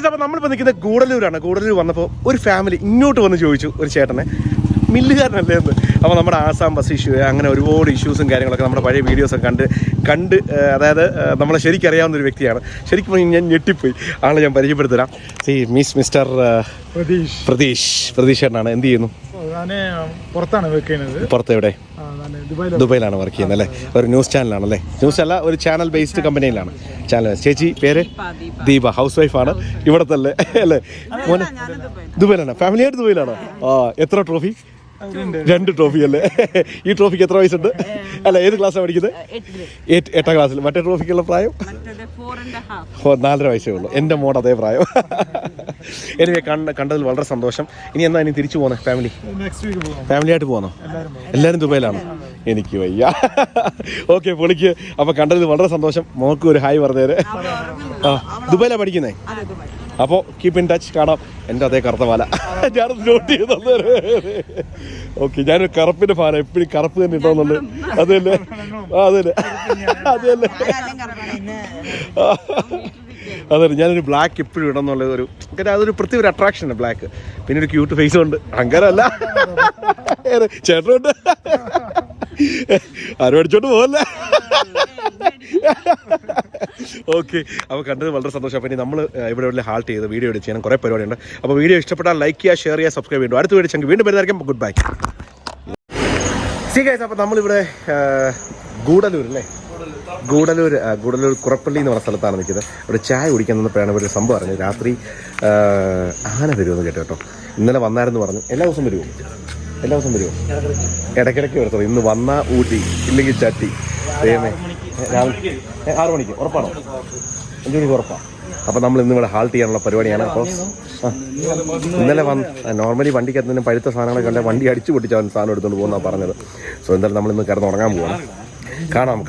അപ്പോൾ നമ്മളിപ്പോൾ നിൽക്കുന്നത് ഗൂഡല്ലൂരാണ്. ഗൂഡല്ലൂർ വന്നപ്പോൾ ഒരു ഫാമിലി ഇങ്ങോട്ട് വന്ന് ചോദിച്ചു, ഒരു ചേട്ടനെ, മില്ലുകാരനല്ലേ എന്ന്. അപ്പോൾ നമ്മുടെ ആസാം ബസ് ഇഷ്യൂ, അങ്ങനെ ഒരുപാട് ഇഷ്യൂസും കാര്യങ്ങളൊക്കെ നമ്മുടെ പഴയ വീഡിയോസൊക്കെ കണ്ട് അതായത് നമ്മളെ ശരിക്കറിയാവുന്നൊരു വ്യക്തിയാണ്. ശരിക്കും പറഞ്ഞാൽ ഞാൻ ഞെട്ടിപ്പോയി. ആളെ ഞാൻ പരിചയപ്പെടുത്തരാം. മിസ്റ്റർ പ്രതീഷ് ചേട്ടനാണ്. എന്ത് ചെയ്യുന്നു? പുറത്താണ് വർക്ക് ചെയ്യുന്നത്. പുറത്ത് എവിടെ? ദുബൈയിലാണ് വർക്ക് ചെയ്യുന്നത് അല്ലേ? ഒരു ന്യൂസ് ചാനലാണല്ലേ? ന്യൂസ് അല്ല, ഒരു ചാനൽ ബേസ്ഡ് കമ്പനിയിലാണ്. ചാനൽ. ചേച്ചി പേര്? ദീപ. ഹൗസ് വൈഫാണ്. ഇവിടത്തെ അല്ലേ അല്ലേ? മോനെ ദുബൈയിലാണ്. ഫാമിലിയായിട്ട് ദുബൈയിലാണോ? എത്ര ട്രോഫി? 2 ട്രോഫി അല്ലേ? ഈ ട്രോഫിക്ക് എത്ര വയസ്സുണ്ട്? അല്ല, ഏത് ക്ലാസ്സാണ് പഠിക്കുന്നത്? 8ാം ക്ലാസ്സിൽ. മറ്റേ ട്രോഫിക്കുള്ള പ്രായം 4.5 വയസ്സേ ഉള്ളൂ. എൻ്റെ മോഡ് അതേ പ്രായം. എനിവേ കണ്ടതിൽ വളരെ സന്തോഷം. ഇനി എന്നാ ഇനി തിരിച്ചു പോകുന്നത്? ഫാമിലിയായിട്ട് പോകുന്നോ? എല്ലാവരും ദുബൈയിലാണോ? എനിക്ക് വയ്യ. ഓക്കെ, പൊളിക്ക്. അപ്പോൾ കണ്ടതിൽ വളരെ സന്തോഷം. മോൾക്ക് ഒരു ഹായ് പറഞ്ഞേര്. ദുബൈയിലാണ് പഠിക്കുന്നേ? അപ്പോൾ കീപ്പ് ഇൻ ടച്ച്. കാണാം. എൻ്റെ അതേ കറുത്ത പാല ഞാനത് നോട്ട് ചെയ്ത്. ഓക്കെ, ഞാനൊരു കറുപ്പിൻ്റെ ഫാന. എപ്പോഴും കറുപ്പ് തന്നെ ഇട്ടോന്നുള്ളു. അതല്ലേ ഞാനൊരു ബ്ലാക്ക് എപ്പോഴും ഇടന്നുള്ള ഒരു അതൊരു പ്രത്യേക ഒരു അട്രാക്ഷനാണ് ബ്ലാക്ക്. പിന്നെ ഒരു ക്യൂട്ട് ഫേസും ഉണ്ട്. അങ്ങനല്ല ചേട്ടനുണ്ട്. ആരും അടിച്ചോണ്ട് പോകല്ലേ. ഓക്കെ, അപ്പോൾ കണ്ടത് വളരെ സന്തോഷം. അപ്പോൾ ഇനി നമ്മൾ ഇവിടെ ഹാൾട്ട് ചെയ്ത് വീഡിയോ എഡിറ്റ് ചെയ്യണം. കുറേ പരിപാടിയുണ്ട്. അപ്പോൾ വീഡിയോ ഇഷ്ടപ്പെട്ടാൽ ലൈക്ക് ചെയ്യുക, ഷെയർ ചെയ്യുക, സബ്സ്ക്രൈബ് ചെയ്യുക. അടുത്ത വീഡിയോ വീണ്ടും വരുന്നതായിരിക്കും. Good bye. സീ ഗൈസ്, അപ്പോൾ നമ്മളിവിടെ ഗൂഡല്ലൂർ അല്ലേ? ഗൂഡല്ലൂർ കുറപ്പള്ളി എന്ന് പറഞ്ഞ സ്ഥലത്താണ് നിൽക്കുന്നത്. ഇവിടെ ചായ കുടിക്കാൻ നിന്നപ്പോഴാണ് ഒരു സംഭവം അറിഞ്ഞത്. രാത്രി ആന വരുമെന്ന് കേട്ടോ. ഇന്നലെ വന്നായിരുന്നു പറഞ്ഞു. എല്ലാ ദിവസം വരുമോ? ഇടയ്ക്കിടയ്ക്ക് വരത്തുള്ളൂ. ഇന്ന് വന്നാ ഊട്ടി, ഇല്ലെങ്കിൽ ചട്ടി. ദൈവമേ, രാവിലെ 6 മണിക്ക് ഉറപ്പാണോ? 5 മണിക്ക് ഉറപ്പാണ്. അപ്പോൾ നമ്മൾ ഇന്ന് ഇവിടെ ഹാൾട്ട് ചെയ്യാനുള്ള പരിപാടിയാണ്. അപ്പോൾ ഇന്നലെ നോർമലി വണ്ടിക്കകത്ത് തന്നെ പഴുത്ത സാധനങ്ങളൊക്കെ കണ്ടാൽ വണ്ടി അടിച്ചു പൊട്ടിച്ചാൽ സാധനം എടുത്തുകൊണ്ട് പോകുന്നതാണ് പറഞ്ഞത്. സോ എന്തായാലും നമ്മളിന്ന് കിടന്നുറങ്ങാൻ പോവാണ്. കാണാം.